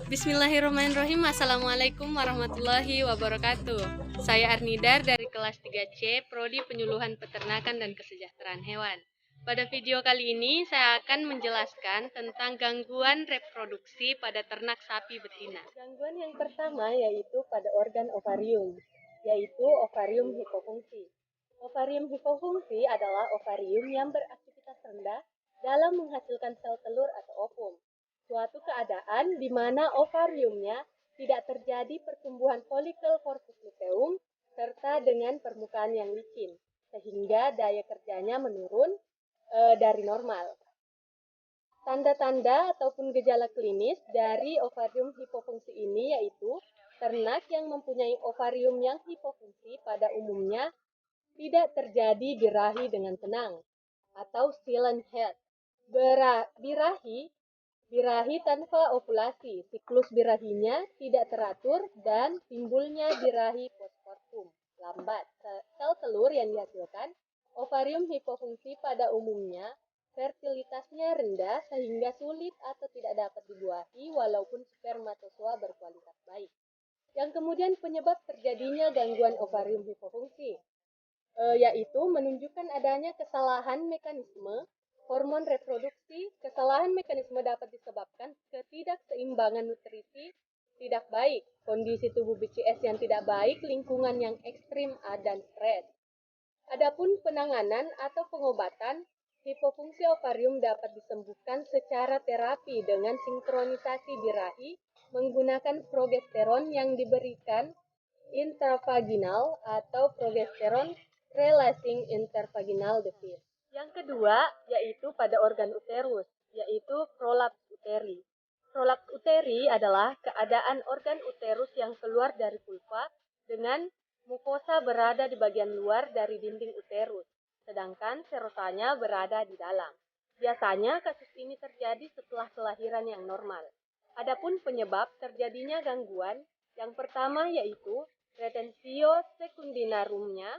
Bismillahirrahmanirrahim. Assalamualaikum warahmatullahi wabarakatuh. Saya Arnidar dari kelas 3C, Prodi Penyuluhan Peternakan dan Kesejahteraan Hewan. Pada video kali ini, saya akan menjelaskan tentang gangguan reproduksi pada ternak sapi betina. Gangguan yang pertama yaitu pada organ ovarium, yaitu ovarium hipofungsi. Ovarium hipofungsi adalah ovarium yang beraktivitas rendah dalam menghasilkan sel telur atau ovum. Suatu keadaan di mana ovariumnya tidak terjadi pertumbuhan folikel corpus luteum serta dengan permukaan yang licin, sehingga daya kerjanya menurun dari normal. Tanda-tanda ataupun gejala klinis dari ovarium hipofungsi ini yaitu ternak yang mempunyai ovarium yang hipofungsi pada umumnya tidak terjadi birahi dengan tenang atau silent head. Birahi tanpa ovulasi, siklus birahinya tidak teratur dan timbulnya birahi postpartum lambat. Sel telur yang dihasilkan ovarium hipofungsi pada umumnya fertilitasnya rendah sehingga sulit atau tidak dapat dibuahi walaupun spermatozoa berkualitas baik. Yang kemudian penyebab terjadinya gangguan ovarium hipofungsi yaitu menunjukkan adanya kesalahan mekanisme hormon reproduksi. Kesalahan mekanisme dapat disebabkan ketidakseimbangan nutrisi tidak baik, kondisi tubuh BCS yang tidak baik, lingkungan yang ekstrim, dan stres. Adapun penanganan atau pengobatan hipofungsi ovarium dapat disembuhkan secara terapi dengan sinkronisasi birahi menggunakan progesteron yang diberikan intravaginal atau progesteron releasing intervaginal device. Yang kedua yaitu pada organ uterus, yaitu prolaps uteri. Prolaps uteri adalah keadaan organ uterus yang keluar dari vulva dengan mukosa berada di bagian luar dari dinding uterus, sedangkan serosanya berada di dalam. Biasanya kasus ini terjadi setelah kelahiran yang normal. Adapun penyebab terjadinya gangguan, yang pertama yaitu retensio secundinarumnya.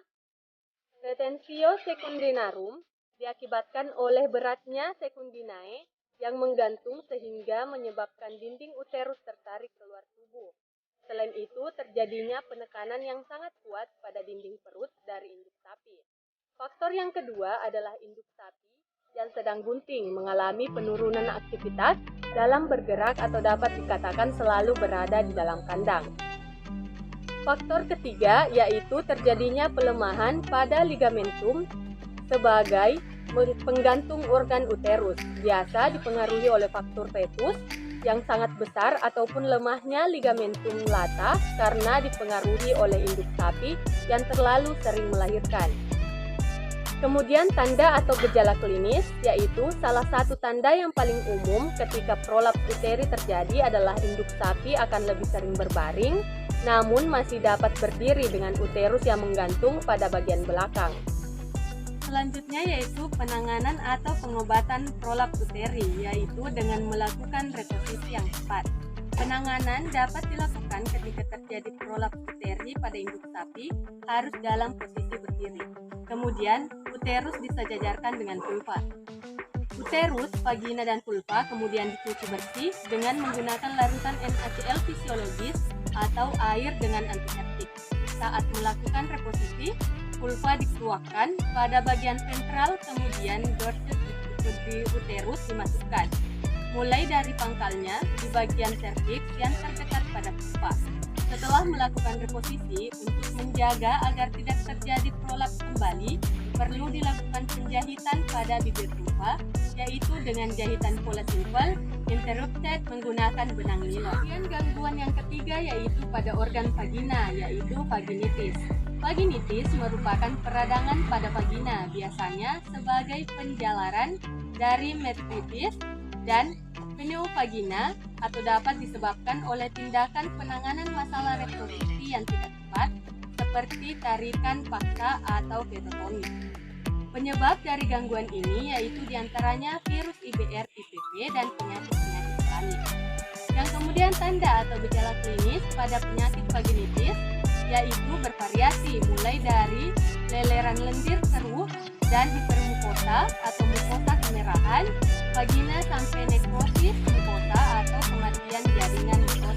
Retensio secundinarum diakibatkan oleh beratnya secundinae yang menggantung sehingga menyebabkan dinding uterus tertarik keluar tubuh. Selain itu, terjadinya penekanan yang sangat kuat pada dinding perut dari induk sapi. Faktor yang kedua adalah induk sapi yang sedang bunting mengalami penurunan aktivitas dalam bergerak atau dapat dikatakan selalu berada di dalam kandang. Faktor ketiga yaitu terjadinya pelemahan pada ligamentum sebagai penggantung organ uterus, biasa dipengaruhi oleh faktor fetus yang sangat besar ataupun lemahnya ligamentum lata karena dipengaruhi oleh induk sapi yang terlalu sering melahirkan. Kemudian tanda atau gejala klinis, yaitu salah satu tanda yang paling umum ketika prolaps uteri terjadi adalah induk sapi akan lebih sering berbaring, namun masih dapat berdiri dengan uterus yang menggantung pada bagian belakang. Selanjutnya yaitu penanganan atau pengobatan prolaps uteri, yaitu dengan melakukan reposisi yang tepat. Penanganan dapat dilakukan ketika terjadi prolaps uteri pada induk sapi harus dalam posisi berdiri. Kemudian, uterus disejajarkan dengan vulva. Uterus, vagina, dan vulva kemudian dicuci bersih dengan menggunakan larutan NaCl fisiologis atau air dengan antiseptik. Saat melakukan reposisi, vulva dikeluarkan pada bagian ventral, kemudian dorsus di uterus dimasukkan, mulai dari pangkalnya di bagian serviks yang terdekat pada vulva. Setelah melakukan reposisi, untuk menjaga agar tidak terjadi prolaps kembali, perlu dilakukan penjahitan pada bibir vulva, yaitu dengan jahitan pola simpel, interrupted menggunakan benang nilon. Kemudian gangguan yang ketiga yaitu pada organ vagina, yaitu vaginitis. Vaginitis merupakan peradangan pada vagina, biasanya sebagai penjalaran dari metritis dan pneumovagina atau dapat disebabkan oleh tindakan penanganan masalah reproduksi yang tidak tepat seperti tarikan paksa atau ketotomi. Penyebab dari gangguan ini yaitu diantaranya virus IBR, IPV, dan penyakit-penyakit lain. Yang kemudian tanda atau gejala klinis pada penyakit vaginitis yaitu bervariasi mulai dari leleran lendir keruh dan hipermukosa atau mukosa kemerahan, vagina sampai nekrosis mukosa atau kematian jaringan mukosa.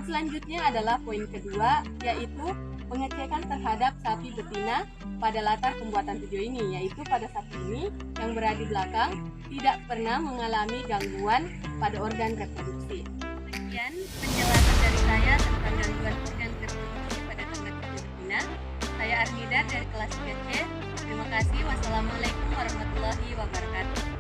selanjutnya adalah poin kedua, yaitu pengecekan terhadap sapi betina pada latar pembuatan video ini, yaitu pada sapi ini yang berada di belakang tidak pernah mengalami gangguan pada organ reproduksi. Sekian penjelasan dari saya tentang gangguan organ reproduksi pada ternak sapi betina. Saya Arnida dari kelas 3C. Terima kasih. Wassalamualaikum warahmatullahi wabarakatuh.